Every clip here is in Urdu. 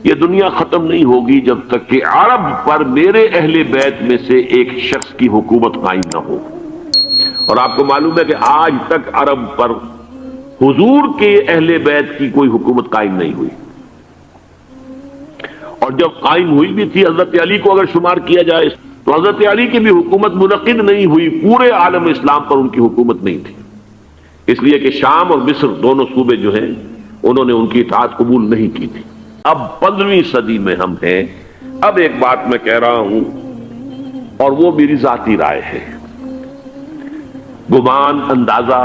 یہ دنیا ختم نہیں ہوگی جب تک کہ عرب پر میرے اہل بیت میں سے ایک شخص کی حکومت قائم نہ ہو. اور آپ کو معلوم ہے کہ آج تک عرب پر حضور کے اہل بیت کی کوئی حکومت قائم نہیں ہوئی. اور جب قائم ہوئی بھی تھی حضرت علی کو اگر شمار کیا جائے تو حضرت علی کی بھی حکومت منعقد نہیں ہوئی، پورے عالم اسلام پر ان کی حکومت نہیں تھی، اس لیے کہ شام اور مصر دونوں صوبے جو ہیں انہوں نے ان کی اطاعت قبول نہیں کی تھی. اب 15ویں صدی میں ہم ہیں. اب ایک بات میں کہہ رہا ہوں اور وہ میری ذاتی رائے ہے، گمان اندازہ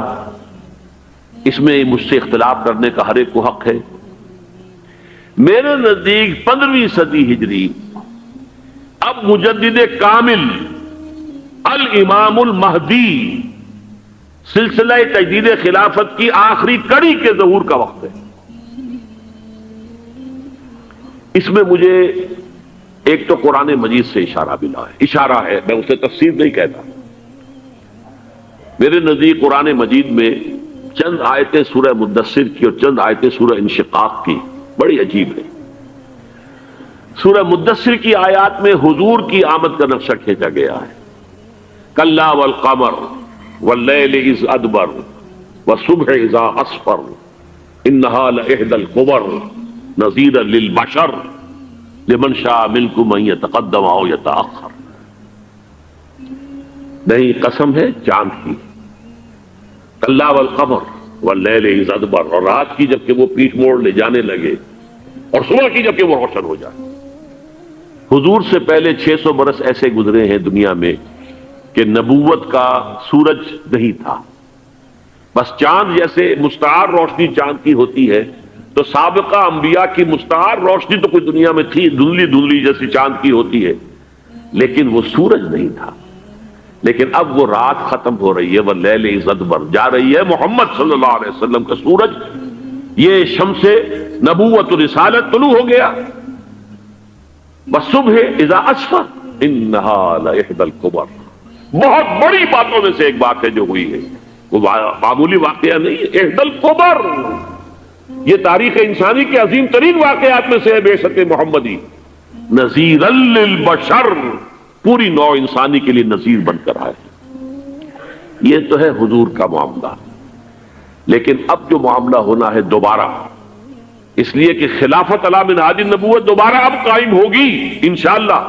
اس میں مجھ سے اختلاف کرنے کا ہر ایک کو حق ہے. میرے نزدیک 15ویں صدی ہجری اب مجدد کامل الامام المہدی سلسلہ تجدید خلافت کی آخری کڑی کے ظہور کا وقت ہے. اس میں مجھے ایک تو قرآن مجید سے اشارہ ملا ہے، اشارہ ہے، میں اسے تفسیر نہیں کہتا. میرے نزدیک قرآن مجید میں چند آیتیں سورہ مدثر کی اور چند آیتیں سورہ انشقاق کی بڑی عجیب ہے. سورہ مدثر کی آیات میں حضور کی آمد کا نقشہ کھینچا گیا ہے. کلا والقمر واللیل اذ ادبر والصبح اذا اسفر انہا لإحدی الکبر نذیرا للبشر لمن شاء منکم ان یتقدم او یتأخر. نہیں، قسم ہے چاند کی. کلا والقمر واللیل اذ ادبر، اور رات کی جبکہ وہ پیٹھ موڑ لے جانے لگے اور صبح کی جبکہ وہ روشن ہو جائے. حضور سے پہلے 600 برس ایسے گزرے ہیں دنیا میں کہ نبوت کا سورج نہیں تھا. بس چاند جیسے مستعار روشنی چاند کی ہوتی ہے تو سابقہ انبیاء کی مستعار روشنی تو کوئی دنیا میں تھی، دھندلی دھندلی جیسی چاند کی ہوتی ہے، لیکن وہ سورج نہیں تھا. لیکن اب وہ رات ختم ہو رہی ہے، واللیل اذ ادبر جا رہی ہے محمد صلی اللہ علیہ وسلم کا سورج. یہ شمس نبوت و رسالت طلوع ہو گیا. والصبح اذا اسفر انہا لإحدی الکبر. بہت بڑی باتوں میں سے ایک بات ہے جو ہوئی ہے، وہ معمولی واقعہ نہیں ہے. احدی الکبر، یہ تاریخ انسانی کے عظیم ترین واقعات میں سے ہے. بعثت محمدی نذیرا للبشر، پوری نوع انسانی کے لیے نذیر بن کر آئے. یہ تو ہے حضور کا معاملہ. لیکن اب جو معاملہ ہونا ہے دوبارہ، اس لیے کہ خلافت علی منہاج النبوت دوبارہ اب قائم ہوگی انشاءاللہ.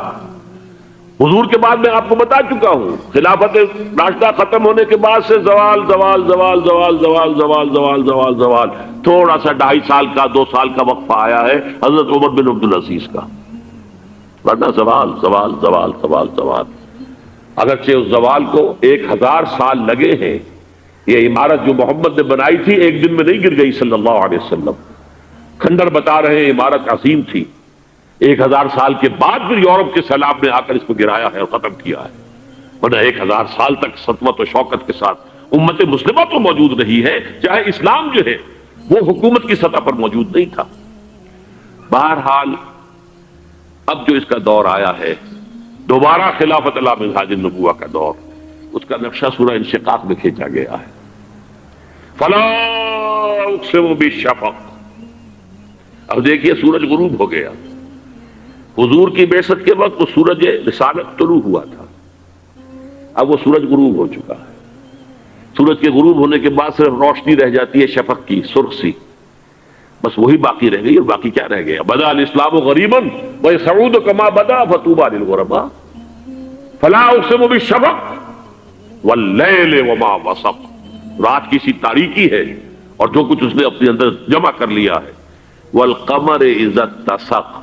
حضور کے بعد میں آپ کو بتا چکا ہوں، خلافت راشدہ ختم ہونے کے بعد سے زوال زوال زوال زوال زوال زوال زوال زوال زوال، تھوڑا سا 2.5 سال کا 2 سال کا وقفہ آیا ہے حضرت عمر بن عبدالعزیز کا، ورنہ زوال زوال زوال زوال زوال. اگرچہ اس زوال کو 1000 سال لگے ہیں. یہ عمارت جو محمد نے بنائی تھی ایک دن میں نہیں گر گئی صلی اللہ علیہ وسلم. کھنڈر بتا رہے ہیں عمارت عظیم تھی. 1000 سال کے بعد پھر یورپ کے سیلاب نے آ کر اس کو گرایا ہے اور ختم کیا ہے. ورنہ 1000 سال تک سطوت و شوکت کے ساتھ امت مسلمہ تو موجود رہی ہے، چاہے اسلام جو ہے وہ حکومت کی سطح پر موجود نہیں تھا. بہرحال اب جو اس کا دور آیا ہے دوبارہ خلافت علی منہاج النبوہ کا دور، اس کا نقشہ سورہ انشقاق میں کھینچا گیا ہے. فلا اقسم بالشفق. اب دیکھیے سورج غروب ہو گیا. حضور کی بعثت کے وقت وہ سورج رسالت طلوع ہوا تھا، اب وہ سورج غروب ہو چکا ہے. سورج کے غروب ہونے کے بعد صرف روشنی رہ جاتی ہے شفق کی، سرخ سی، بس وہی باقی رہ گئی. اور باقی کیا رہ گیا؟ بدا الاسلام غریبا ویسعود کما بدا فطوبی للغرباء. فلا اقسم بالشفق واللیل وما وسق. رات کی سی تاریکی ہے اور جو کچھ اس نے اپنے اندر جمع کر لیا ہے. والقمر اذا اتسق،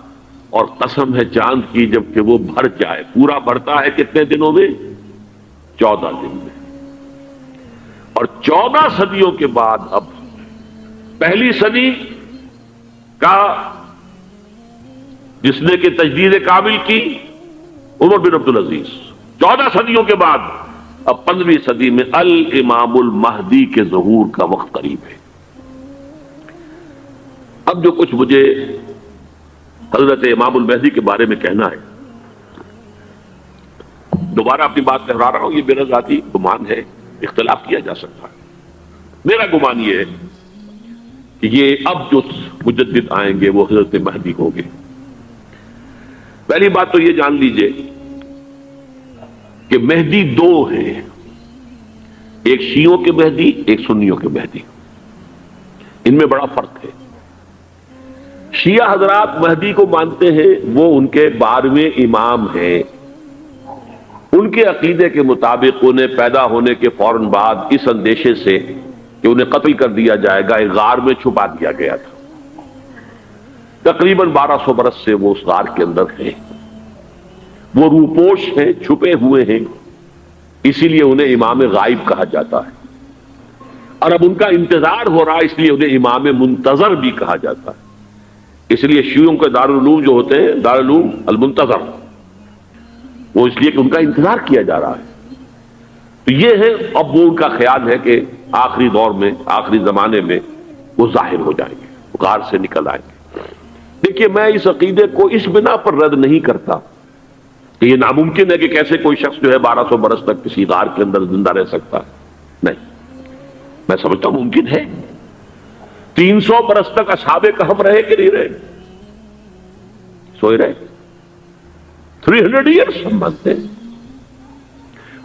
اور قسم ہے چاند کی جب کہ وہ بھر جائے. پورا بھرتا ہے کتنے دنوں میں؟ 14 دن میں. اور 14 صدیوں کے بعد اب پہلی صدی کا جس نے کہ تجدید کامل کی عمر بن عبدالعزیز، 14 صدیوں کے بعد اب 15ویں صدی میں الامام المہدی کے ظہور کا وقت قریب ہے. اب جو کچھ مجھے حضرت امام المہدی کے بارے میں کہنا ہے، دوبارہ اپنی بات دہرا رہا ہوں، یہ میرا ذاتی گمان ہے، اختلاف کیا جا سکتا ہے. میرا گمان یہ ہے کہ یہ اب جو مجدد آئیں گے وہ حضرت مہدی ہوں گے۔ پہلی بات تو یہ جان لیجئے کہ مہدی دو ہیں، ایک شیعوں کے مہدی، ایک سنیوں کے مہدی، ان میں بڑا فرق ہے۔ شیعہ حضرات مہدی کو مانتے ہیں، وہ ان کے 12ویں امام ہیں، ان کے عقیدے کے مطابق انہیں پیدا ہونے کے فوراً بعد اس اندیشے سے کہ انہیں قتل کر دیا جائے گا ایک غار میں چھپا دیا گیا تھا۔ تقریباً 1200 برس سے وہ اس غار کے اندر ہیں، وہ روپوش ہیں، چھپے ہوئے ہیں، اسی لیے انہیں امام غائب کہا جاتا ہے، اور اب ان کا انتظار ہو رہا ہے اس لیے انہیں امام منتظر بھی کہا جاتا ہے۔ اس لیے شیعوں کے دارالعلوم جو ہوتے ہیں دارالعلوم المنتظر، وہ اس لیے کہ ان کا انتظار کیا جا رہا ہے۔ تو یہ ہے، اب وہ ان کا خیال ہے کہ آخری دور میں، آخری زمانے میں وہ ظاہر ہو جائیں گے، غار سے نکل آئیں گے۔ دیکھیے، میں اس عقیدے کو اس بنا پر رد نہیں کرتا کہ یہ ناممکن ہے کہ کیسے کوئی شخص جو ہے 1200 برس تک کسی غار کے اندر زندہ رہ سکتا ہے، نہیں، میں سمجھتا ہوں ممکن ہے۔ 300 برس تک اصحاب کہف رہے کہ نہیں رہے؟ سوئے رہے۔ 300 ایئرس ہم مانتے ہیں۔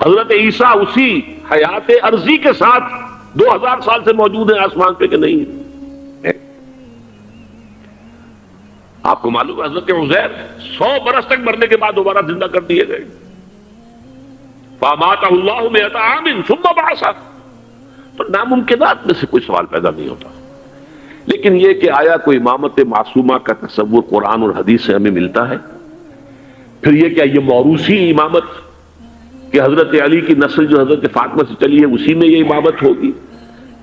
حضرت عیسیٰ اسی حیات عرضی کے ساتھ 2000 سال سے موجود ہیں آسمان پہ کہ نہیں ہے؟ آپ کو معلوم ہے حضرت عزیر 100 برس تک مرنے کے بعد دوبارہ زندہ کر دیے گئے۔ فَأَمَاتَهُ اللَّهُ مِئَةَ عَامٍ ثُمَّ بَعَثَهُ۔ تو ناممکنات میں سے کوئی سوال پیدا نہیں ہوتا، لیکن یہ کہ آیا کوئی امامت معصومہ کا تصور قرآن اور حدیث سے ہمیں ملتا ہے؟ پھر یہ کیا یہ موروثی امامت کہ حضرت علی کی نسل جو حضرت فاطمہ سے چلی ہے اسی میں یہ امامت ہوگی؟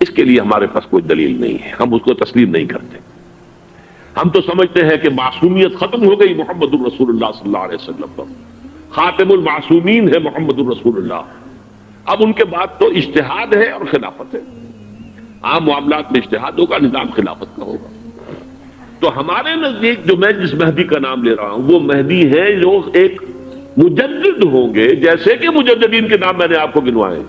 اس کے لیے ہمارے پاس کوئی دلیل نہیں ہے، ہم اس کو تسلیم نہیں کرتے۔ ہم تو سمجھتے ہیں کہ معصومیت ختم ہو گئی محمد الرسول اللہ صلی اللہ علیہ وسلم پر، خاتم المعصومین ہے محمد الرسول اللہ۔ اب ان کے بعد تو اجتہاد ہے اور خلافت ہے، عام معاملات میں اجتہاد ہوگا، نظام خلافت کا ہوگا۔ تو ہمارے نزدیک جو میں جس مہدی کا نام لے رہا ہوں وہ مہدی ہے جو ایک مجدد ہوں گے، جیسے کہ مجددین کے نام میں نے آپ کو گنوائے،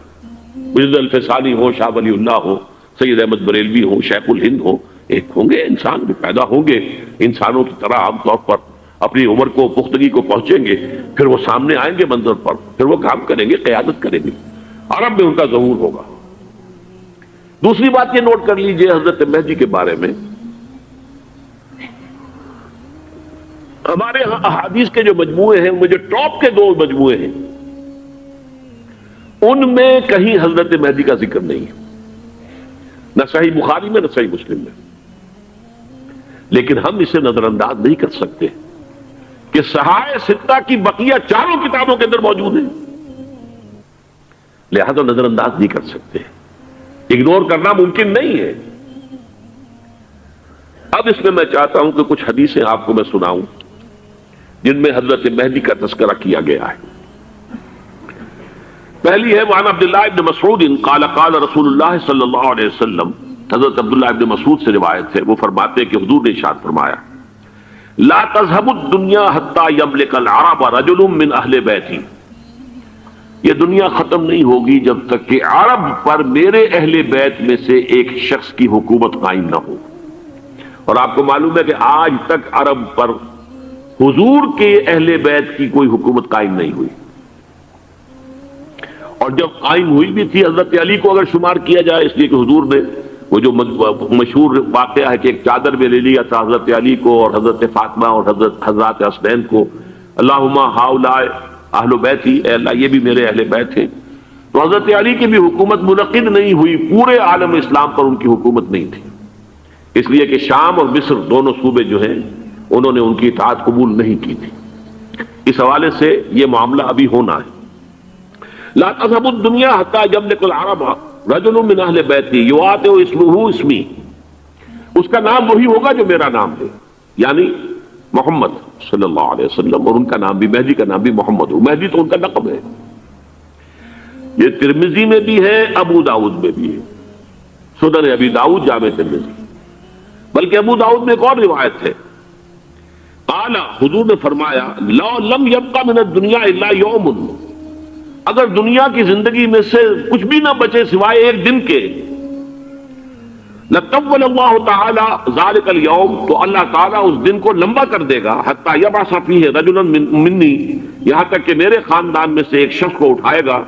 مجدد الفسانی ہو، شاہ ولی اللہ ہو، سید احمد بریلوی ہو، شیخ الہند ہو، ایک ہوں گے انسان جو پیدا ہوں گے انسانوں کی طرح، عام طور پر اپنی عمر کو، پختگی کو پہنچیں گے، پھر وہ سامنے آئیں گے منظر پر، پھر وہ کام کریں گے، قیادت کریں گے، عرب میں ان کا ظہور ہوگا۔ دوسری بات یہ نوٹ کر لیجئے حضرت مہدی کے بارے میں، ہمارے ہاں احادیث کے جو مجموعے ہیں، مجھے ٹاپ کے 2 مجموعے ہیں، ان میں کہیں حضرت مہدی کا ذکر نہیں ہے، نہ صحیح بخاری میں نہ صحیح مسلم میں، لیکن ہم اسے نظر انداز نہیں کر سکتے کہ صحائح ستہ کی بقیہ 4 کتابوں کے اندر موجود ہیں، لہذا نظر انداز نہیں کر سکتے، اگنور کرنا ممکن نہیں ہے۔ اب اس میں میں چاہتا ہوں کہ کچھ حدیثیں آپ کو میں سناؤں جن میں حضرت مہدی کا تذکرہ کیا گیا ہے۔ پہلی ہے وعن عبداللہ ابن مسعود قال قال رسول اللہ صلی اللہ علیہ وسلم، حضرت عبداللہ ابن مسعود سے روایت ہے، وہ فرماتے ہیں کہ حضور نے ارشاد فرمایا لا تذهب الدنيا حتى يملك العرب رجل من اہل بیتی، یہ دنیا ختم نہیں ہوگی جب تک کہ عرب پر میرے اہل بیت میں سے ایک شخص کی حکومت قائم نہ ہو۔ اور آپ کو معلوم ہے کہ آج تک عرب پر حضور کے اہل بیت کی کوئی حکومت قائم نہیں ہوئی، اور جب قائم ہوئی بھی تھی حضرت علی کو اگر شمار کیا جائے، اس لیے کہ حضور نے وہ جو مشہور واقعہ ہے کہ ایک چادر میں لے لیا تھا حضرت علی کو اور حضرت فاطمہ اور حضرت حسنین کو، اللہم ہؤلاء اہل بیتی، اے اللہ یہ بھی میرے اہل بیت ہیں، تو حضرت علی کی بھی حکومت منعقد نہیں ہوئی، پورے عالم اسلام پر ان کی حکومت نہیں تھی، اس لیے کہ شام اور مصر دونوں صوبے جو ہیں انہوں نے ان کی اطاعت قبول نہیں کی تھی۔ اس حوالے سے یہ معاملہ ابھی ہونا ہے۔ لا تذهب الدنيا حتى يملك العرب رجل من اہل بیتی یواطئ اسمہ اسمی، اس کا نام وہی ہوگا جو میرا نام ہے، یعنی محمد صلی اللہ علیہ وسلم، اور ان کا نام بھی، مہدی کا نام بھی محمد ہو، مہدی تو ان کا لقب ہے۔ یہ ترمذی میں بھی ہے، ابو داؤد میں بھی ہے، سنن ابی داؤد، جامع ترمذی، بلکہ ابو داؤد میں ایک اور روایت ہے، قال حضور نے فرمایا لو لم يبقى من الدنيا الا يوم، اگر دنیا کی زندگی میں سے کچھ بھی نہ بچے سوائے ایک دن کے، لطول اللہ تعالی ذالک اليوم، تو اللہ تعالیٰ اس دن کو لمبا کر دے گا، حتی یبعث فیہ رجلا منی، یہاں تک کہ میرے خاندان میں سے ایک شخص کو اٹھائے گا،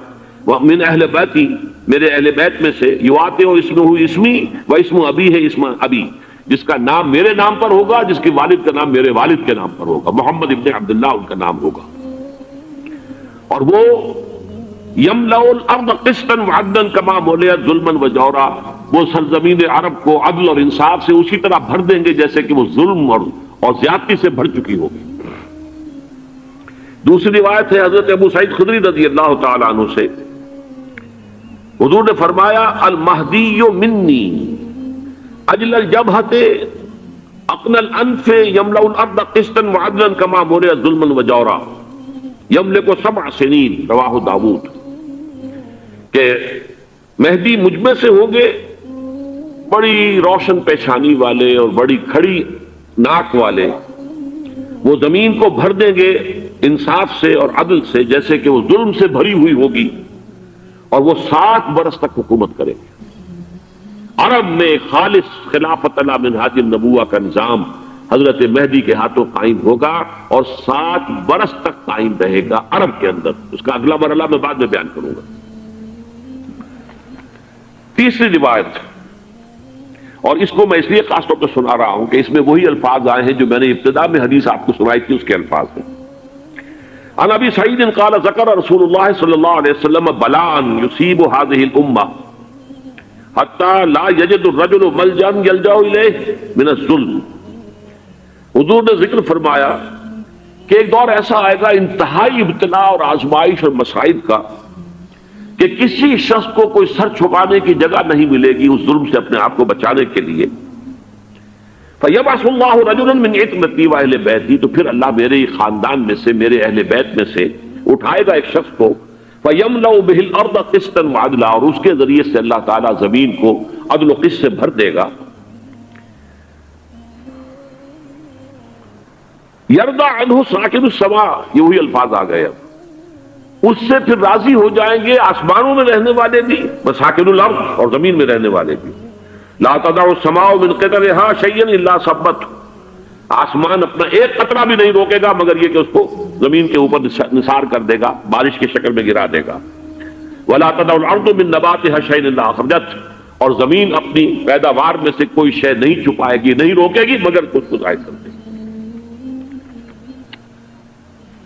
من اہل بیتی، میرے اہل بیت میں سے، یواطئ اسمہ اسمی و اسم ابی ہے اسم ابی، جس کا نام میرے نام پر ہوگا، جس کے والد کا نام میرے والد کے نام پر ہوگا، محمد ابن عبداللہ ان کا نام ہوگا، اور وہ یملأ الارض قسطا وعدلا کما ملئت ظلما وجورا، وہ سرزمین عرب کو عدل اور انصاف سے اسی طرح بھر دیں گے جیسے کہ وہ ظلم اور زیادتی سے بھر چکی ہوگی۔ دوسری روایت ہے حضرت ابو سعید خدری رضی اللہ تعالی عنہ سے، حضور نے فرمایا المہدی منی اجل الجبہۃ اقن الانف یملأ الارض قسطا وعدلا کما ملئت ظلما وجورا یملک 7 سنین، رواہ داؤد، کہ مہدی مجھ میں سے ہوں گے بڑی روشن پیشانی والے اور بڑی کھڑی ناک والے، وہ زمین کو بھر دیں گے انصاف سے اور عدل سے جیسے کہ وہ ظلم سے بھری ہوئی ہوگی، اور وہ 7 برس تک حکومت کریں گے۔ عرب میں خالص خلافت علی منہاج النبوہ کا نظام حضرت مہدی کے ہاتھوں قائم ہوگا، اور 7 برس تک قائم رہے گا عرب کے اندر۔ اس کا اگلا مرحلہ میں بعد میں بیان کروں گا۔ تیسری روایت، اور اس کو میں اس لیے خاص طور پر سنا رہا ہوں کہ اس میں وہی الفاظ آئے ہیں جو میں نے ابتدا میں حدیث آپ کو سنائی تھی، اس کے الفاظ ہیں۔ عن ابی سعید قال ذکر رسول اللہ صلی اللہ علیہ وسلم بلاء یصیب هذه الامہ حتی لا یجد الرجل ملجا یلجا الیہ من الظلم۔ حضور نے ذکر فرمایا کہ ایک دور ایسا آئے گا انتہائی ابتلاء اور آزمائش اور مصائب کا کہ کسی شخص کو کوئی سر چھپانے کی جگہ نہیں ملے گی اس ظلم سے اپنے آپ کو بچانے کے لیے۔ فَيَبْعَثُ اللَّهُ رَجُلًا مِنْ عِتْرَتِي وَأَهْلِ بَيْتِي، تو پھر اللہ میرے خاندان میں سے، میرے اہل بیت میں سے اٹھائے گا ایک شخص کو، فَيَمْلَأُ بِهِ الْأَرْضَ قِسْطًا وَعَدْلًا، اور اس کے ذریعے سے اللہ تعالیٰ زمین کو عدل و قسط سے بھر دے گا۔ یرضى عنہ ساکن السماء، یہ وہی الفاظ آ گئے، اس سے پھر راضی ہو جائیں گے آسمانوں میں رہنے والے بھی، مساکن الارض، اور زمین میں رہنے والے بھی۔ لا تدع السماء من قطرها شيئا الا ثبت، آسمان اپنا ایک قطرہ بھی نہیں روکے گا مگر یہ کہ اس کو زمین کے اوپر نثار کر دے گا، بارش کی شکل میں گرا دے گا۔ ولا تدع الارض من نباتها شيئا الا اخرجت، اور زمین اپنی پیداوار میں سے کوئی شے نہیں چھپائے گی، نہیں روکے گی مگر کچھ ظاہر کر دے گی۔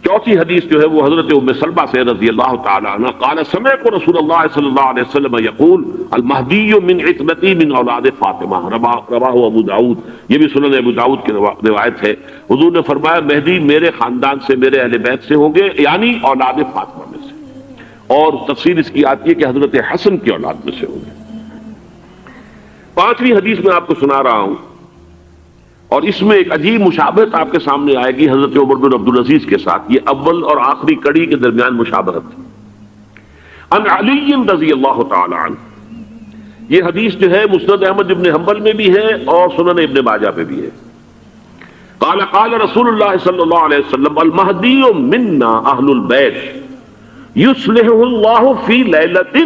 چوتھی حدیث جو ہے وہ حضرت ام سلمہ سے رضی اللہ تعالی عنہ قال سمعت رسول اللہ صلی اللہ علیہ وسلم یقول المہدی من عتبتی من اولاد فاطمہ، رواہ ابو داؤد، یہ بھی سنن ابو داؤد کی روایت ہے۔ حضور نے فرمایا مہدی میرے خاندان سے، میرے اہل بیت سے ہوں گے، یعنی اولاد فاطمہ میں سے، اور تفسیر اس کی آتی ہے کہ حضرت حسن کی اولاد میں سے ہوں گے۔ پانچویں حدیث میں آپ کو سنا رہا ہوں، اور اس میں ایک عجیب مشابہت آپ کے سامنے آئے گی حضرت عمر بن عبدالعزیز کے ساتھ، یہ اول اور آخری کڑی کے درمیان مشابہت۔ عن علی رضی اللہ تعالی عنہ، یہ حدیث جو ہے مسند احمد ابن حنبل میں بھی ہے اور سنن ابن ماجہ میں بھی ہے۔ قال قال رسول اللہ صلی اللہ علیہ وسلم المہدی منا اہل البیت یصلحہ اللہ فی لیلۃ،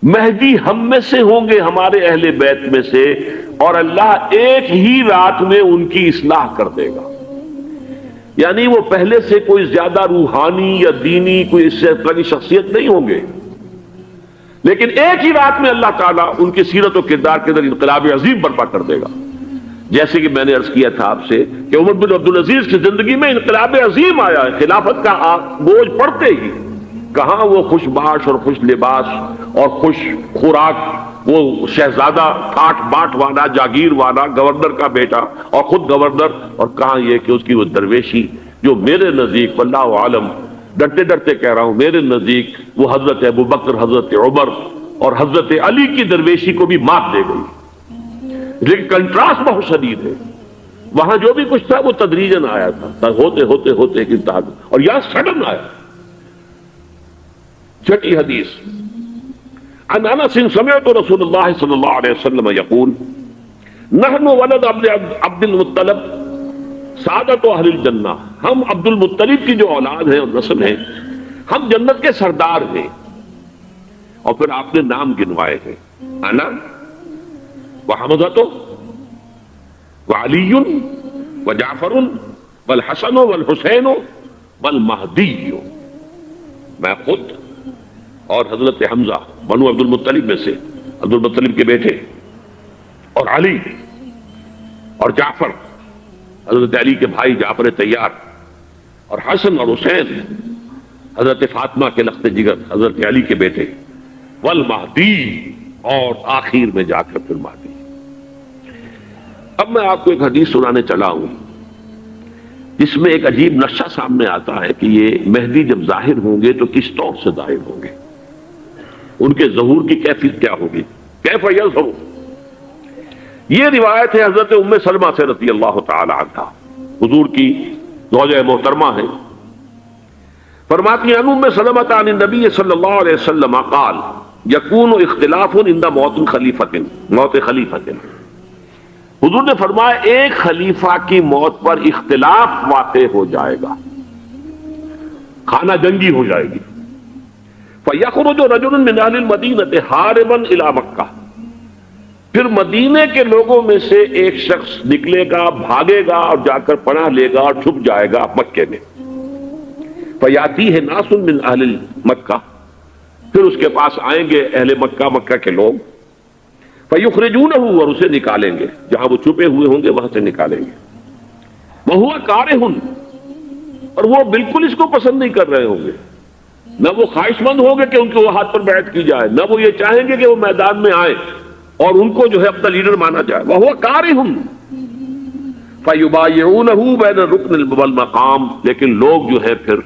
مہدی ہم میں سے ہوں گے، ہمارے اہل بیت میں سے، اور اللہ ایک ہی رات میں ان کی اصلاح کر دے گا۔ یعنی وہ پہلے سے کوئی زیادہ روحانی یا دینی کوئی اس سے بڑی شخصیت نہیں ہوں گے، لیکن ایک ہی رات میں اللہ تعالیٰ ان کی سیرت و کردار کے اندر انقلاب عظیم برپا کر دے گا۔ جیسے کہ میں نے عرض کیا تھا آپ سے کہ عمر بن عبدالعزیز کی زندگی میں انقلاب عظیم آیا ہے، خلافت کا بوجھ پڑتے ہی کہاں وہ خوش باش اور خوش لباس اور خوش خوراک، وہ شہزادہ ٹھاٹ باٹ والا، جاگیر والا، گورنر کا بیٹا اور خود گورنر، اور کہاں یہ کہ اس کی وہ درویشی جو میرے نزدیک واللہ عالم، ڈرتے ڈرتے کہہ رہا ہوں، میرے نزدیک وہ حضرت ابو بکر، حضرت عمر اور حضرت علی کی درویشی کو بھی مات دے گئی۔ لیکن کنٹراسٹ بہت شدید ہے، وہاں جو بھی کچھ تھا وہ تدریجاً آیا تھا، ہوتے ہوتے ہوتے ایک انتہا، اور یہاں سڈن آیا۔ چھٹی حدیث، عن انس سمعت رسول اللہ صلی اللہ علیہ وسلم یقول نحن ولد عبد المطلب سعادت اہل الجنہ، ہم عبد المطلب کی جو اولاد ہیں اور نسل ہیں، ہم جنت کے سردار ہیں۔ اور پھر آپ نے نام گنوائے ہیں، انا وحمزۃ وعلی وجعفر والحسن والحسین والمہدی، میں خود اور حضرت حمزہ بنو عبد المطلب میں سے، عبد المطلب کے بیٹے، اور علی اور جعفر حضرت علی کے بھائی جعفر طیار، اور حسن اور حسین حضرت فاطمہ کے لخت جگر حضرت علی کے بیٹے، والمہدی، اور آخر میں جا کر پھر مہدی۔ اب میں آپ کو ایک حدیث سنانے چلا ہوں جس میں ایک عجیب نقشہ سامنے آتا ہے کہ یہ مہدی جب ظاہر ہوں گے تو کس طور سے ظاہر ہوں گے، ان کے ظہور کی کیفیت کیا ہوگی، کیف یظہر۔ یہ روایت ہے حضرت ام سلمہ سے رضی اللہ تعالی عنہا، حضور کی زوجہ محترمہ ہے، فرماتی ہیں ام سلمہ عن النبی صلی اللہ علیہ وسلم قال یکون اختلاف عند موت خلیفۃ، حضور نے فرمایا ایک خلیفہ کی موت پر اختلاف واقع ہو جائے گا، خانہ جنگی ہو جائے گی۔ فَيَخْرُجُ رَجُلٌ مِّنْ أَهْلِ الْمَدِينَةِ حَارِبًا إِلَىٰ مَكَّةَ، پھر مدینے کے لوگوں میں سے ایک شخص نکلے گا، بھاگے گا اور جا کر پناہ لے گا اور چھپ جائے گا مکے میں۔ فَيَأْتِيهِ نَاسٌ مِّنْ أَهْلِ مَكَّةِ، پھر اس کے پاس آئیں گے اہل مکہ، مکہ کے لوگ، فَيُخْرِجُونَهُ، اور اسے نکالیں گے، جہاں وہ چھپے ہوئے ہوں گے وہاں سے نکالیں گے۔ وَهُوَ كَارِهٌ، اور وہ بالکل اس کو پسند نہیں کر رہے ہوں گے، نہ وہ خواہش مند ہوں گے کہ ان کے وہ ہاتھ پر بیعت کی جائے، نہ وہ یہ چاہیں گے کہ وہ میدان میں آئے اور ان کو جو ہے اپنا لیڈر مانا جائے۔ وَهُوَ كَارِهٌ فَيُبَايِعُونَهُ بَيْنَ الرُّكْنِ وَالْمَقَامِ، لیکن لوگ جو ہے پھر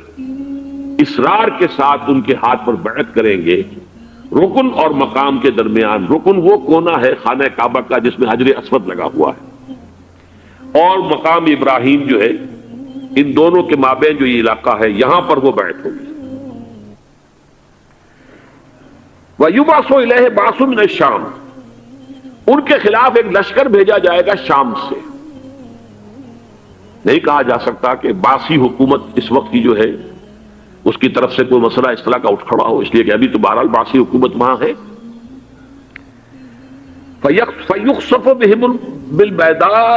اصرار کے ساتھ ان کے ہاتھ پر بیعت کریں گے رکن اور مقام کے درمیان۔ رکن وہ کونا ہے خانہ کعبہ کا جس میں حجر اسود لگا ہوا ہے، اور مقام ابراہیم جو ہے، ان دونوں کے مابین جو یہ علاقہ ہے یہاں پر وہ بیعت ہوگی۔ وَيُبْعَثُ إِلَيْهِ بَعْثٌ مِّنَ الشَّامِ، ان کے خلاف ایک لشکر بھیجا جائے گا شام سے۔ نہیں کہا جا سکتا کہ باسی حکومت اس وقت کی جو ہے اس کی طرف سے کوئی مسئلہ اس طرح کا اٹھ کھڑا ہو، اس لیے کہ ابھی تو بہرحال باسی حکومت وہاں ہے۔ فَيُخْسَفُ بِهِمْ بِالْبَيْضَاءِ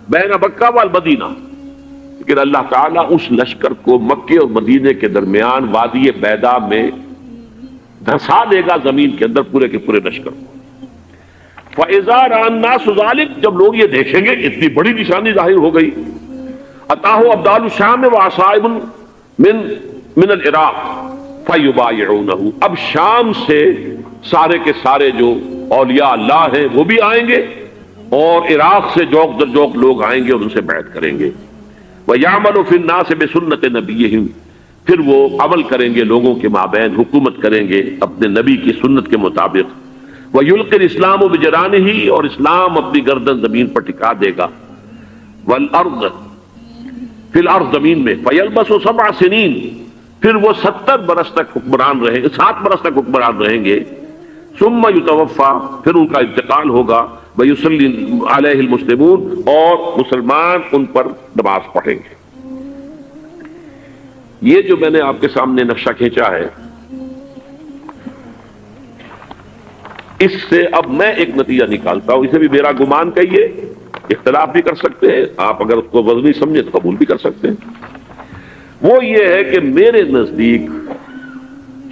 بَيْنَ مَكَّةَ وَالْمَدِينَةِ، لیکن اللہ تعالیٰ اس لشکر کو مکے اور مدینے کے درمیان وادی بیضاء میں دھسا دے گا، زمین کے اندر پورے کے پورے لشکر کو۔ فَإِذَا رَأَى النَّاسُ ذَلِكَ، جب لوگ یہ دیکھیں گے اتنی بڑی نشانی ظاہر ہو گئی، أَتَاهُ أَبْدَالُ الشَّامِ وَعَصَائِبٌ من العراق فَيُبَايِعُونَهُ، اب شام سے سارے کے سارے جو اولیاء اللہ ہیں وہ بھی آئیں گے، اور عراق سے جوق در جوق لوگ آئیں گے اور ان سے بیعت کریں گے۔ وَيَعْمَلُ فِي النَّاسِ بِسُنَّةِ نَبِيِّهِمْ، پھر وہ عمل کریں گے لوگوں کے مابین، حکومت کریں گے اپنے نبی کی سنت کے مطابق۔ وَيُلْقِي الْإِسْلَامُ بِجَرَانِهِ، اور اسلام اپنی گردن زمین پر ٹکا دے گا۔ وَالْأَرْض فِي الْأَرْض، زمین میں۔ فَيَلْبَسُ 7 سنین، پھر وہ 70 برس تک حکمران رہیں گے، 7 برس تک حکمران رہیں گے۔ ثم یتوفا، پھر ان کا انتقال ہوگا۔ ویصلی علیہ المسلمون، اور مسلمان ان پر نماز پڑھیں گے۔ یہ جو میں نے آپ کے سامنے نقشہ کھینچا ہے، اس سے اب میں ایک نتیجہ نکالتا ہوں، اسے بھی میرا گمان کہیے، اختلاف بھی کر سکتے ہیں آپ، اگر اس کو وزنی سمجھے تو قبول بھی کر سکتے ہیں۔ وہ یہ ہے کہ میرے نزدیک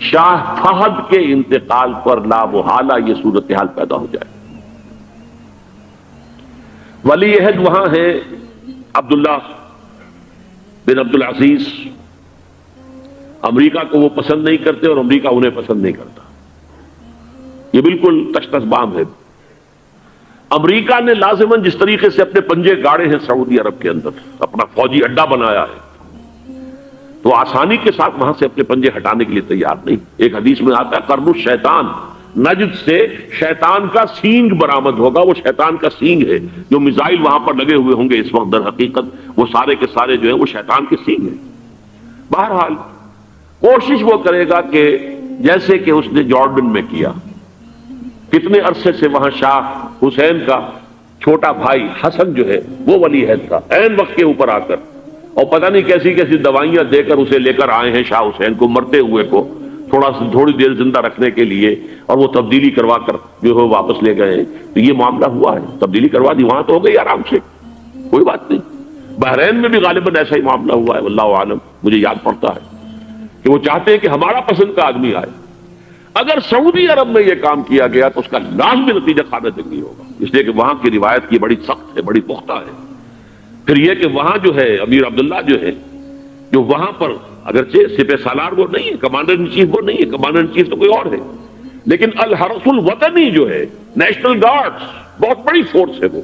شاہ فہد کے انتقال پر لا محالہ یہ صورتحال پیدا ہو جائے۔ ولی عہد وہاں ہے عبداللہ بن عبدالعزیز، امریکہ کو وہ پسند نہیں کرتے اور امریکہ انہیں پسند نہیں کرتا، یہ بالکل تش تش بام ہے۔ امریکہ نے لازماً جس طریقے سے اپنے پنجے گاڑے ہیں سعودی عرب کے اندر، اپنا فوجی اڈا بنایا ہے، تو آسانی کے ساتھ وہاں سے اپنے پنجے ہٹانے کے لیے تیار نہیں۔ ایک حدیث میں آتا ہے قرن الشیطان، نجد سے شیطان کا سینگ برآمد ہوگا، وہ شیطان کا سینگ ہے، جو میزائل وہاں پر لگے ہوئے ہوں گے اس وقت، در حقیقت وہ سارے کے سارے جو ہیں وہ شیطان کے سینگ ہیں۔ بہرحال کوشش وہ کرے گا کہ جیسے کہ اس نے جارڈن میں کیا، کتنے عرصے سے وہاں شاہ حسین کا چھوٹا بھائی حسن جو ہے وہ ولی عہد تھا، عین وقت کے اوپر آ کر، اور پتہ نہیں کیسی کیسی دوائیاں دے کر اسے لے کر آئے ہیں شاہ حسین کو، مرتے ہوئے کو، تھوڑی دیر زندہ رکھنے کے لیے، اور وہ تبدیلی کروا کر جو ہے واپس لے گئے ہیں. تو یہ معاملہ ہوا ہے، تبدیلی کروا دی، وہاں تو ہو گئی آرام سے، کوئی بات نہیں. بحرین میں بھی غالباً ایسا ہی معاملہ ہوا ہے، واللہ عالم. مجھے یاد پڑتا ہے کہ وہ چاہتے ہیں کہ ہمارا پسند کا آدمی آئے. اگر سعودی عرب میں یہ کام کیا گیا تو اس کا لازمی نتیجہ خانہ جنگی ہوگا، اس لیے کہ وہاں کی روایت کی بڑی سخت ہے، بڑی پختہ ہے. پھر یہ کہ وہاں جو ہے امیر عبداللہ جو ہے، جو وہاں پر اگرچہ سپہ سالار وہ نہیں ہے، کمانڈر ان چیف وہ نہیں ہے، کمانڈر ان چیف تو کوئی اور ہے، لیکن الحرس الوطنی جو ہے، نیشنل گارڈز، بہت بڑی فورس ہے وہ.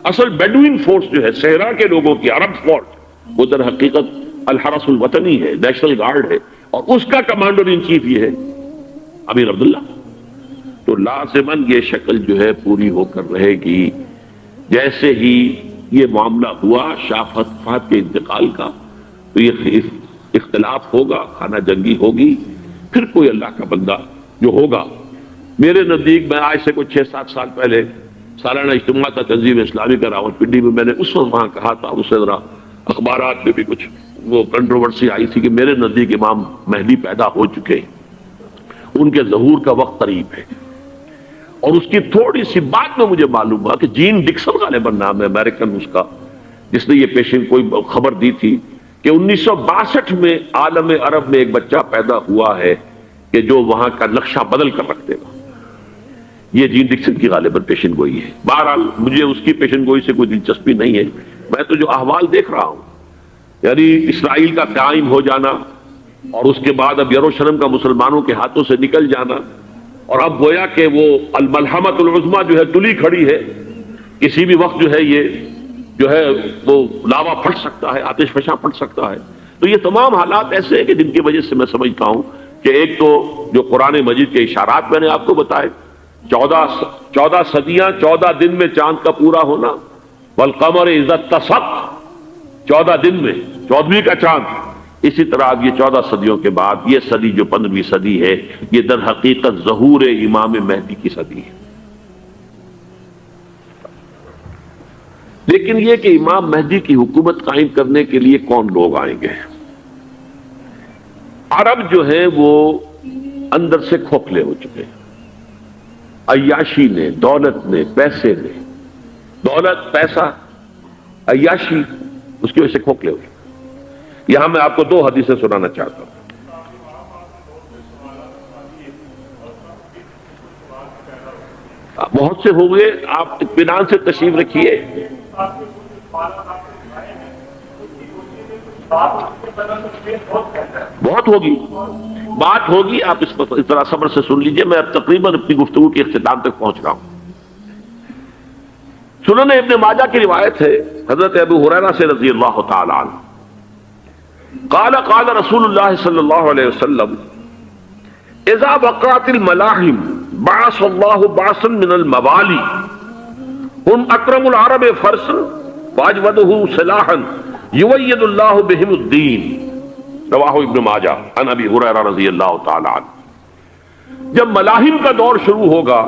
اصل بیڈوین فورس جو ہے صحرا کے لوگوں کی، عرب فورس، وہ در حقیقت الحرس الوطنی ہے، نیشنل گارڈ ہے، اور اس کا کمانڈر ان چیف یہ ہے امیر عبداللہ. تو لازماً یہ شکل جو ہے پوری ہو کر رہے گی. جیسے ہی یہ معاملہ ہوا شاہ فہد کے انتقال کا، تو یہ اختلاف ہوگا، خانہ جنگی ہوگی. پھر کوئی اللہ کا بندہ جو ہوگا، میرے نزدیک، میں آج سے کوئی 6-7 سال پہلے سالانہ اجتماع تھا تنظیم اسلامی کا راولپنڈی میں، میں نے اس وقت وہاں کہا تھا، اس سے ذرا اخبارات میں بھی کچھ وہ کنٹروورسی آئی تھی کہ میرے نزدیک امام مہدی پیدا ہو چکے ہیں، ان کے ظہور کا وقت قریب ہے. اور اس کی تھوڑی سی بات میں مجھے معلوم ہوا کہ جین ڈکسن غالباً نام ہے امریکن اس کا، جس نے یہ پیشن کوئی خبر دی تھی کہ 1962 میں عالم عرب میں ایک بچہ پیدا ہوا ہے کہ جو وہاں کا نقشہ بدل کر رکھ دے گا. یہ جین ڈکسن کی غالباً پیشن گوئی ہے. بہرحال مجھے اس کی پیشن گوئی سے کوئی دلچسپی نہیں ہے، میں تو جو احوال دیکھ رہا ہوں، یعنی اسرائیل کا قائم ہو جانا، اور اس کے بعد اب یروشلم کا مسلمانوں کے ہاتھوں سے نکل جانا، اور اب گویا کہ وہ الملحمۃ العظمیٰ جو ہے تلی کھڑی ہے، کسی بھی وقت جو ہے یہ جو ہے وہ لاوا پھٹ سکتا ہے، آتش فشاں پھٹ سکتا ہے. تو یہ تمام حالات ایسے ہیں کہ جن کی وجہ سے میں سمجھتا ہوں کہ ایک تو جو قرآن مجید کے اشارات میں نے آپ کو بتائے، 14 صدیاں 14 دن میں چاند کا پورا ہونا، والقمر اذا اتسق، 14 دن میں 14ویں کا چاند. اسی طرح اب یہ 14 صدیوں کے بعد یہ صدی جو 15ویں صدی ہے، یہ در حقیقت ظہور امام مہدی کی صدی ہے. لیکن یہ کہ امام مہدی کی حکومت قائم کرنے کے لیے کون لوگ آئیں گے؟ عرب جو ہے وہ اندر سے کھوکھلے ہو چکے ہیں، عیاشی نے، دولت نے، پیسے نے، دولت، پیسہ، عیاشی، اس کی وجہ سے کھوکھلے ہو چکے. یہاں میں آپ کو 2 حدیثیں سنانا چاہتا ہوں. بہت سے ہو گئے، آپ اطمینان سے تشریف رکھیے. بہت ہوگی، بات ہوگی، آپ اس طرح صبر سے سن لیجئے. میں اب تقریباً اپنی گفتگو کے اختتام تک پہنچ رہا ہوں. سنن ابن ماجہ کی روایت ہے حضرت ابو ہریرہ سے رضی اللہ تعالی عنہ، قال قال رسول اللہ صلی اللہ علیہ وسلم اذا وقعت الملاحم بعث اللہ بعثا من الموالی هم اکرم العرب فرسا واجودہ سلاحا یوید اللہ بہم الدین. رواہ ابن ماجہ عن ابی ہریرہ رضی اللہ تعالی عنہ. جب ملاحم کا دور شروع ہوگا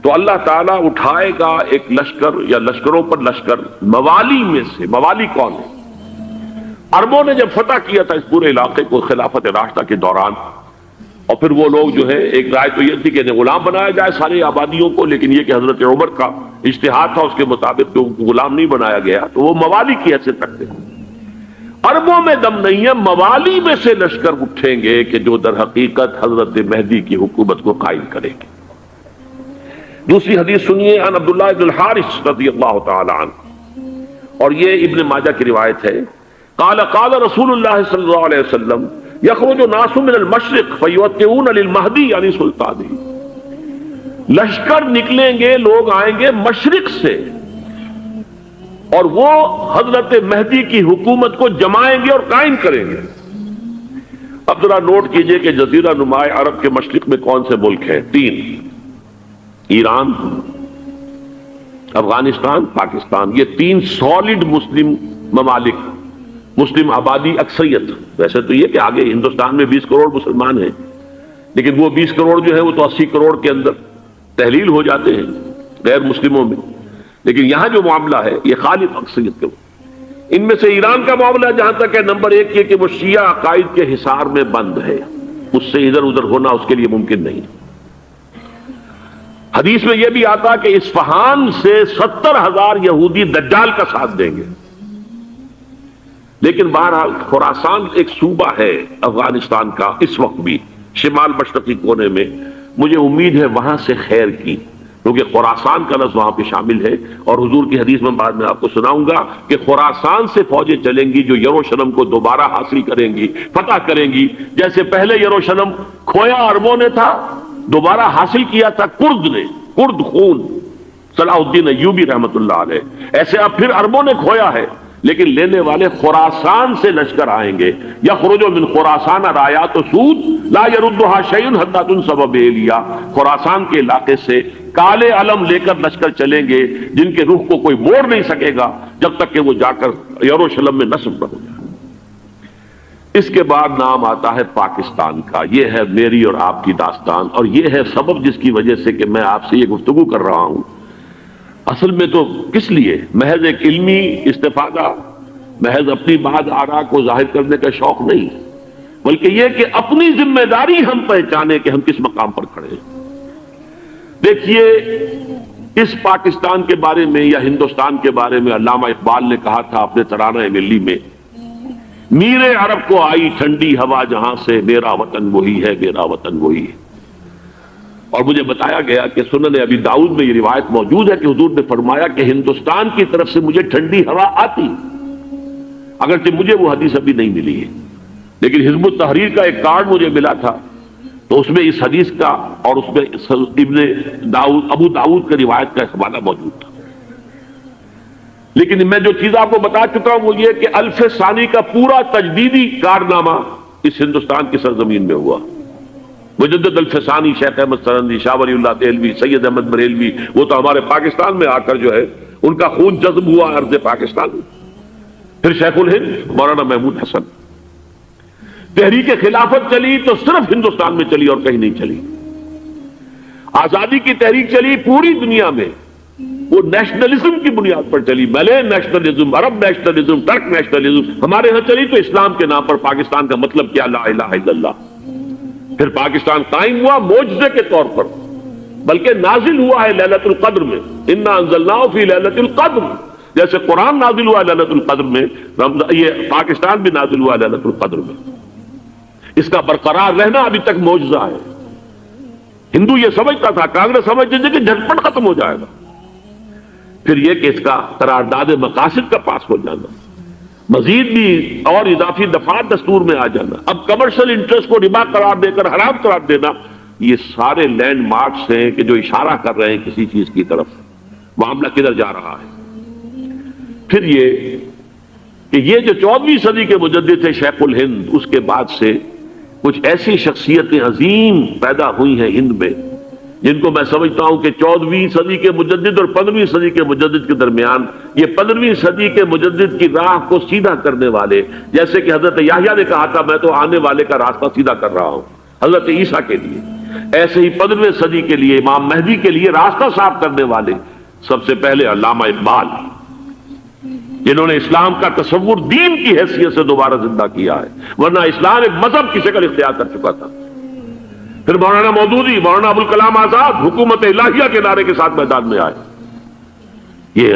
تو اللہ تعالیٰ اٹھائے گا ایک لشکر یا لشکروں پر لشکر موالی میں سے. موالی کون ہے؟ عربوں نے جب فتح کیا تھا اس پورے علاقے کو خلافت راشدہ کے دوران، اور پھر وہ لوگ جو ہے، ایک رائے تو یہ تھی کہ غلام بنایا جائے ساری آبادیوں کو، لیکن یہ کہ حضرت عمر کا اجتہاد تھا، اس کے مطابق تو غلام نہیں بنایا گیا، تو وہ موالی کی حیثیت رکھتے ہیں. عربوں میں دم نہیں ہے، موالی میں سے لشکر اٹھیں گے کہ جو در حقیقت حضرت مہدی کی حکومت کو قائم کریں گے. دوسری حدیث سنیے، عن عبداللہ بن الحارث رضی اللہ تعالی عنہ، اور یہ ابن ماجہ کی روایت ہے. قال قال رسول اللہ صلی اللہ علیہ وسلم یخرج ناس من المشرق فیوطئون للمہدی یعنی سلطانی. لشکر نکلیں گے، لوگ آئیں گے مشرق سے، اور وہ حضرت مہدی کی حکومت کو جمائیں گے اور قائم کریں گے. اب ذرا نوٹ کیجئے کہ جزیرہ نما عرب کے مشرق میں کون سے ملک ہیں؟ 3: ایران، افغانستان، پاکستان. یہ 3 سالڈ مسلم ممالک، مسلم آبادی اکثریت. ویسے تو یہ کہ آگے ہندوستان میں 20 کروڑ مسلمان ہیں، لیکن وہ 20 کروڑ جو ہے وہ تو 80 کروڑ کے اندر تحلیل ہو جاتے ہیں غیر مسلموں میں. لیکن یہاں جو معاملہ ہے یہ خالص اکثریت کے. ان میں سے ایران کا معاملہ جہاں تک ہے، نمبر 1 یہ کہ وہ شیعہ عقائد کے حصار میں بند ہے. اس سے ادھر ادھر ہونا اس کے لیے ممکن نہیں۔ حدیث میں یہ بھی آتا کہ اصفہان سے 70,000 یہودی دجال کا ساتھ دیں گے، لیکن بہرحال خراسان ایک صوبہ ہے افغانستان کا اس وقت بھی شمال مشرقی کونے میں، مجھے امید ہے وہاں سے خیر کی، کیونکہ خراسان کا لفظ وہاں پہ شامل ہے، اور حضور کی حدیث میں بعد میں آپ کو سناؤں گا کہ خراسان سے فوجیں چلیں گی جو یروشلم کو دوبارہ حاصل کریں گی، فتح کریں گی، جیسے پہلے یروشلم کھویا عربوں نے تھا، دوبارہ حاصل کیا تھا کرد خون صلاح الدین ایوبی رحمت اللہ علیہ، ایسے اب پھر عربوں نے کھویا ہے، لیکن لینے والے خراسان سے لشکر آئیں گے۔ یخرج من خراسان رایات سود لا يردها شیء حتی تنصب بإیلیا، خراسان کے علاقے سے کالے علم لے کر لشکر چلیں گے جن کے روح کو کوئی موڑ نہیں سکے گا جب تک کہ وہ جا کر یروشلم میں نصب نہ ہو جائے۔ اس کے بعد نام آتا ہے پاکستان کا، یہ ہے میری اور آپ کی داستان، اور یہ ہے سبب جس کی وجہ سے کہ میں آپ سے یہ گفتگو کر رہا ہوں۔ اصل میں تو کس لیے؟ محض ایک علمی استفادہ، محض اپنی بات آراء کو ظاہر کرنے کا شوق نہیں، بلکہ یہ کہ اپنی ذمہ داری ہم پہچانے کہ ہم کس مقام پر کھڑے ہیں۔ دیکھیے، اس پاکستان کے بارے میں یا ہندوستان کے بارے میں علامہ اقبال نے کہا تھا اپنے ترانہ ملی میں، میر عرب کو آئی ٹھنڈی ہوا جہاں سے، میرا وطن وہی ہے، میرا وطن وہی ہے۔ اور مجھے بتایا گیا کہ سنن ابی داؤد میں یہ روایت موجود ہے کہ حضور نے فرمایا کہ ہندوستان کی طرف سے مجھے ٹھنڈی ہوا آتی، اگرچہ مجھے وہ حدیث ابھی نہیں ملی ہے، لیکن حزب التحریر کا ایک کارڈ مجھے ملا تھا، تو اس میں اس حدیث کا اور اس میں ابو داؤد کا روایت کا حوالہ موجود تھا۔ لیکن میں جو چیز آپ کو بتا چکا ہوں وہ یہ کہ الف ثانی کا پورا تجدیدی کارنامہ اس ہندوستان کی سرزمین میں ہوا۔ مجدد الف ثانی شیخ احمد سرندی، شاہ ولی اللہ دہلوی، سید احمد بریلوی، وہ تو ہمارے پاکستان میں آ کر جو ہے ان کا خون جذب ہوا ارض پاکستان میں۔ پھر شیخ الہند مولانا محمود حسن، تحریک خلافت چلی تو صرف ہندوستان میں چلی اور کہیں نہیں چلی۔ آزادی کی تحریک چلی پوری دنیا میں، وہ نیشنلزم کی بنیاد پر چلی، ملے نیشنلزم، عرب نیشنلزم، ٹرک نیشنلزم، ہمارے ہاں چلی تو اسلام کے نام پر پاکستان کا مطلب کیا، لا الہ الا اللہ۔ پھر پاکستان قائم ہوا معجزے کے طور پر، بلکہ نازل ہوا ہے لیلۃ القدر میں، انا انزلناہ فی لیلۃ القدر، جیسے قرآن نازل ہوا لیلۃ القدر میں، یہ پاکستان بھی نازل ہوا لیلۃ القدر میں۔ اس کا برقرار رہنا ابھی تک معجزہ ہے۔ ہندو یہ سمجھتا تھا، کانگریس سمجھتی تھی کہ جھٹپٹ ختم ہو جائے گا، پھر یہ کہ اس کا قرارداد مقاصد کا پاس ہو جانا، مزید بھی اور اضافی دفعات دستور میں آ جانا، اب کمرشل انٹرسٹ کو ربا قرار دے کر حرام قرار دینا، یہ سارے لینڈ مارکس ہیں کہ جو اشارہ کر رہے ہیں کسی چیز کی طرف، معاملہ کدھر جا رہا ہے۔ پھر یہ کہ یہ جو 14ویں صدی کے مجدد تھے شیخ الہند، اس کے بعد سے کچھ ایسی شخصیتیں عظیم پیدا ہوئی ہیں ہند میں، جن کو میں سمجھتا ہوں کہ 14ویں صدی کے مجدد اور 15ویں صدی کے مجدد کے درمیان، یہ 15ویں صدی کے مجدد کی راہ کو سیدھا کرنے والے، جیسے کہ حضرت یحییٰ نے کہا تھا میں تو آنے والے کا راستہ سیدھا کر رہا ہوں حضرت عیسیٰ کے لیے، ایسے ہی 15ویں صدی کے لیے امام مہدی کے لیے راستہ صاف کرنے والے سب سے پہلے علامہ اقبال، جنہوں نے اسلام کا تصور دین کی حیثیت سے دوبارہ زندہ کیا ہے، ورنہ اسلام ایک مذہب کی شکل اختیار کر چکا تھا۔ پھر مولانا مودودی، مولانا ابوالکلام آزاد حکومت الہیہ کے نعرے کے ساتھ میدان میں آئے۔ یہ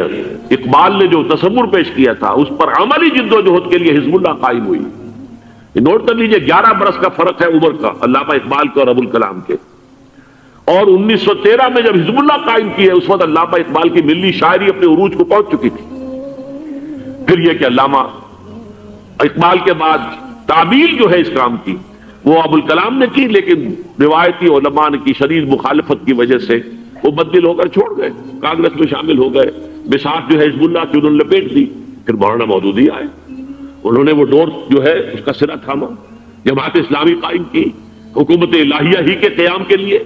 اقبال نے جو تصور پیش کیا تھا اس پر عملی جدوجہد کے لیے حزب اللہ قائم ہوئی۔ نوٹ کر لیجئے 11 برس کا فرق ہے عمر کا علامہ اقبال کے اور ابوالکلام کے، اور 1913 میں جب حزب اللہ قائم کی ہے اس وقت علامہ اقبال کی ملی شاعری اپنے عروج کو پہنچ چکی تھی۔ پھر یہ کہ علامہ اقبال کے بعد تعبیل جو ہے اس کام کی وہ ابوالکلام نے کی، لیکن روایتی علماء کی شدید مخالفت کی وجہ سے وہ بدل ہو کر چھوڑ گئے، کانگریس میں شامل ہو گئے، بساط جو ہے حزب اللہ کی انہوں نے لپیٹ دی۔ پھر مولانا مودودی آئے، انہوں نے وہ ڈور جو ہے اس کا سرا تھاما، جماعت اسلامی قائم کی حکومت الہیہ ہی کے قیام کے لیے،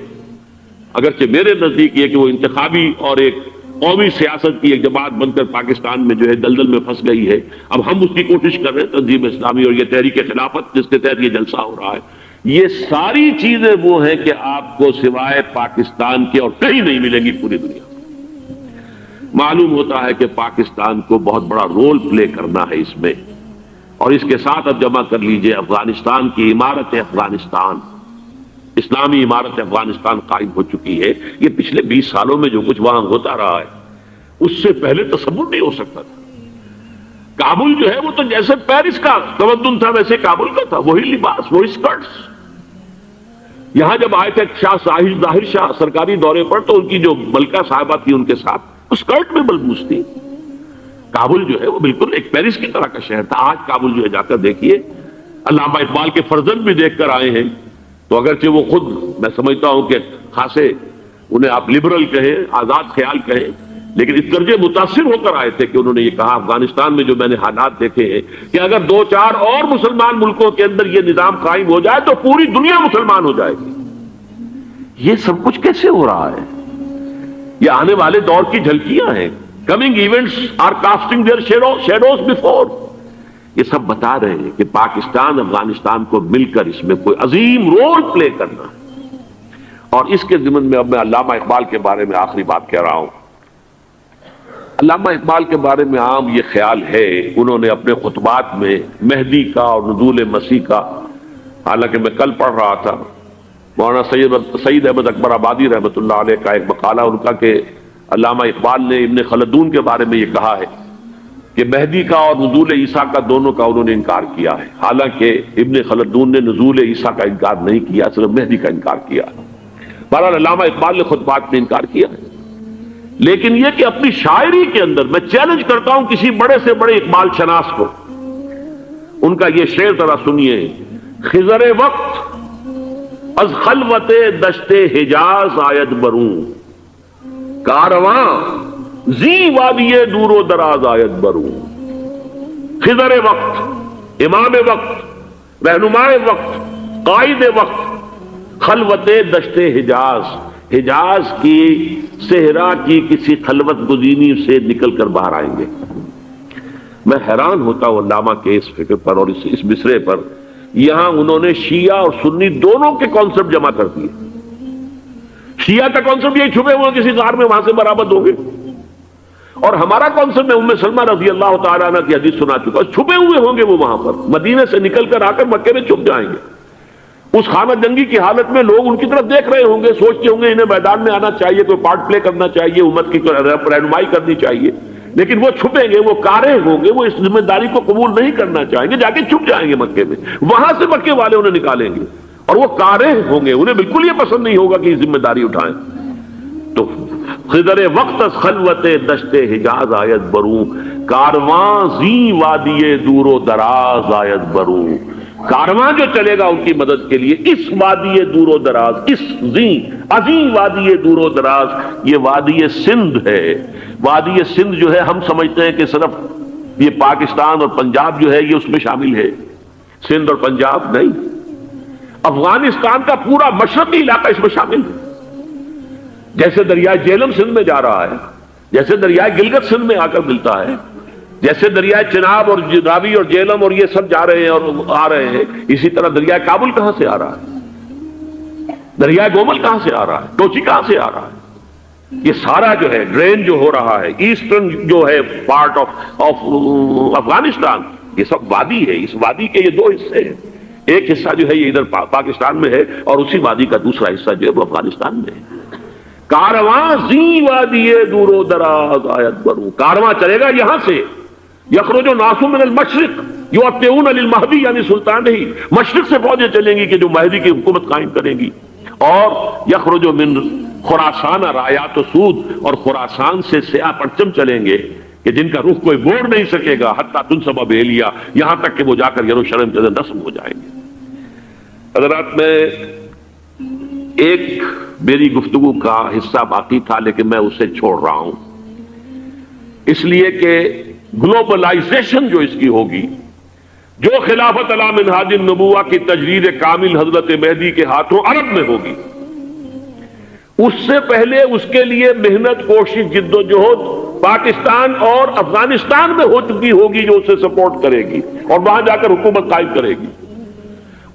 اگرچہ میرے نزدیک یہ کہ وہ انتخابی اور ایک قومی سیاست کی ایک جماعت بن کر پاکستان میں جو ہے دلدل میں پھنس گئی ہے۔ اب ہم اس کی کوشش کر رہے ہیں، تنظیم اسلامی اور یہ تحریک خلافت جس کے تحت یہ جلسہ ہو رہا ہے، یہ ساری چیزیں وہ ہیں کہ آپ کو سوائے پاکستان کے اور کہیں نہیں ملیں گی پوری دنیا میں۔ معلوم ہوتا ہے کہ پاکستان کو بہت بڑا رول پلے کرنا ہے اس میں، اور اس کے ساتھ اب جمع کر لیجئے افغانستان کی عمارت افغانستان، اسلامی عمارت افغانستان قائم ہو چکی ہے. یہ پچھلے 20 سالوں میں جو کچھ وہاں ہوتا رہا ہے اس سے پہلے تصور نہیں ہو سکتا تھا. کابل جو ہے وہ تو جیسے پیرس کا تمدن تھا ویسے کابل کا تھا. وہی لباس، وہی سکرٹس. یہاں جب آئے تھے شاہ ظاہر شاہ سرکاری دورے پر تو ان کی جو ملکہ صاحبہ تھی ان کے ساتھ وہ سکرٹ میں ملبوس تھی. کابل جو ہے وہ بالکل ایک پیرس کی طرح کا شہر تھا. آج کابل جو ہے جا کر دیکھیے. علامہ اقبال کے فرزند بھی دیکھ کر آئے ہیں تو اگرچہ وہ خود میں سمجھتا ہوں کہ خاصے انہیں آپ لبرل کہیں، آزاد خیال کہیں، لیکن اس درجے متاثر ہو کر آئے تھے کہ انہوں نے یہ کہا افغانستان میں جو میں نے حالات دیکھے ہیں کہ اگر 2-4 اور مسلمان ملکوں کے اندر یہ نظام قائم ہو جائے تو پوری دنیا مسلمان ہو جائے گی. یہ سب کچھ کیسے ہو رہا ہے؟ یہ آنے والے دور کی جھلکیاں ہیں. Coming events are casting their shadows before. یہ سب بتا رہے ہیں کہ پاکستان افغانستان کو مل کر اس میں کوئی عظیم رول پلے کرنا ہے. اور اس کے ضمن میں اب میں علامہ اقبال کے بارے میں آخری بات کہہ رہا ہوں. علامہ اقبال کے بارے میں عام یہ خیال ہے، انہوں نے اپنے خطبات میں مہدی کا اور نزول مسیح کا، حالانکہ میں کل پڑھ رہا تھا مولانا سید احمد اکبر آبادی رحمۃ اللہ علیہ کا ایک مقالہ ان کا کہ علامہ اقبال نے ابن خلدون کے بارے میں یہ کہا ہے کہ مہدی کا اور نزول عیسیٰ کا دونوں کا انہوں نے انکار کیا ہے. حالانکہ ابن خلدون نے نزول عیسیٰ کا انکار نہیں کیا، صرف مہدی کا انکار کیا. بہرحال علامہ اقبال نے خطبات میں انکار کیا ہے. لیکن یہ کہ اپنی شاعری کے اندر میں چیلنج کرتا ہوں کسی بڑے سے بڑے اقبال شناس کو. ان کا یہ شعر ذرا سنیے. خضر وقت از خلوت دشت حجاز آید بروں، کارواں زی وادی دور و دراز آید بروں. خضر وقت، امام وقت، رہنمائے وقت، قائد وقت، خلوت دشت حجاز، حجاز کی صحرا کی کسی خلوت گزینی سے نکل کر باہر آئیں گے. میں حیران ہوتا ہوں علامہ کے اس فکر پر اور اس مصرے پر. یہاں انہوں نے شیعہ اور سنی دونوں کے کانسیپٹ جمع کر دیے. شیعہ کا کانسیپٹ یہی چھپے ہوئے کسی غار میں وہاں سے برآمد ہوں گے، اور ہمارا کانسیپٹ میں ام سلمہ رضی اللہ تعالیٰ عنہ کی حدیث سنا چکا، چھپے ہوئے ہوں گے وہ وہاں پر، مدینے سے نکل کر آ کر مکے میں چھپ جائیں گے. اس خانہ جنگی کی حالت میں لوگ ان کی طرف دیکھ رہے ہوں گے، سوچتے ہوں گے انہیں میدان میں آنا چاہیے، کوئی پارٹ پلے کرنا چاہیے، امت کی رہنمائی کرنی چاہیے. لیکن وہ چھپیں گے، وہ کارے ہوں گے، وہ اس ذمہ داری کو قبول نہیں کرنا چاہیں گے، جا کے چھپ جائیں گے مکے میں. وہاں سے مکے والے انہیں نکالیں گے اور وہ کارے ہوں گے، انہیں بالکل یہ پسند نہیں ہوگا کہ یہ ذمہ داری اٹھائیں. تو خضر وقت از خلوت دشت حجاز آیت بروں، کارواں زی وادی دور و دراز آیت بروں. کارواں جو چلے گا ان کی مدد کے لیے اس وادی دور و دراز، اس عظیم وادی دور و دراز، یہ وادی سندھ ہے. وادی سندھ جو ہے ہم سمجھتے ہیں کہ صرف یہ پاکستان اور پنجاب جو ہے یہ اس میں شامل ہے. سندھ اور پنجاب نہیں، افغانستان کا پورا مشرقی علاقہ اس میں شامل ہے. جیسے دریائے جہلم سندھ میں جا رہا ہے، جیسے دریائے گلگت سندھ میں آ کر ملتا ہے، جیسے دریائے چناب اور راوی اور جہلم اور یہ سب جا رہے ہیں اور آ رہے ہیں، اسی طرح دریائے کابل کہاں سے آ رہا ہے، دریائے گومل کہاں سے آ رہا ہے، ٹوچی کہاں سے آ رہا ہے. یہ سارا جو ہے ڈرین جو ہو رہا ہے ایسٹرن جو ہے پارٹ آف افغانستان، یہ سب وادی ہے. اس وادی کے یہ 2 حصے ہیں. ایک حصہ جو ہے یہ ادھر پاکستان میں ہے اور اسی وادی کا دوسرا حصہ جو ہے وہ افغانستان میں ہے. کارواں زی وادی دور و دراز آیت بروں، کارواں چلے گا یہاں سے. یخرج ناس من المشرق یؤتون للمہدی، یعنی سلطان نہیں، مشرق سے فوجیں چلیں گی کہ جو مہدی کی حکومت قائم کریں گی. اور یخرج من خراسان رایات و سود، اور خراسان سے سیاہ پرچم چلیں گے کہ جن کا رخ کوئی موڑ نہیں سکے گا، حتیٰ تنصب بیلیا، یہاں تک کہ وہ جا کر یروشلم کے اندر نصب ہو جائیں گے. حضرات، میں ایک میری گفتگو کا حصہ باقی تھا لیکن میں اسے چھوڑ رہا ہوں، اس لیے کہ گلوبلائزیشن جو اس کی ہوگی، جو خلافت علی منہاج النبوہ کی تجرید کامل حضرت مہدی کے ہاتھوں عرب میں ہوگی، اس سے پہلے اس کے لیے محنت، کوشش، جد و جہد پاکستان اور افغانستان میں ہو چکی ہوگی جو اسے سپورٹ کرے گی اور وہاں جا کر حکومت قائم کرے گی.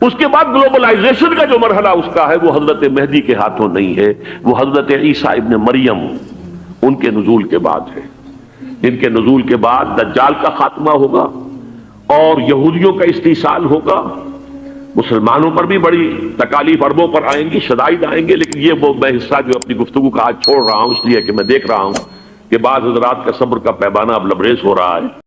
اس کے بعد گلوبلائزیشن کا جو مرحلہ اس کا ہے وہ حضرت مہدی کے ہاتھوں نہیں ہے، وہ حضرت عیسیٰ ابن مریم ان کے نزول کے بعد ہے. ان کے نزول کے بعد دجال کا خاتمہ ہوگا اور یہودیوں کا استیصال ہوگا مسلمانوں پر بھی بڑی تکالیف عربوں پر آئیں گی، شدائد آئیں گے، لیکن یہ وہ میں حصہ جو اپنی گفتگو کا آج چھوڑ رہا ہوں اس لیے کہ میں دیکھ رہا ہوں کہ بعض حضرات کا صبر کا پیمانہ اب لبریز ہو رہا ہے۔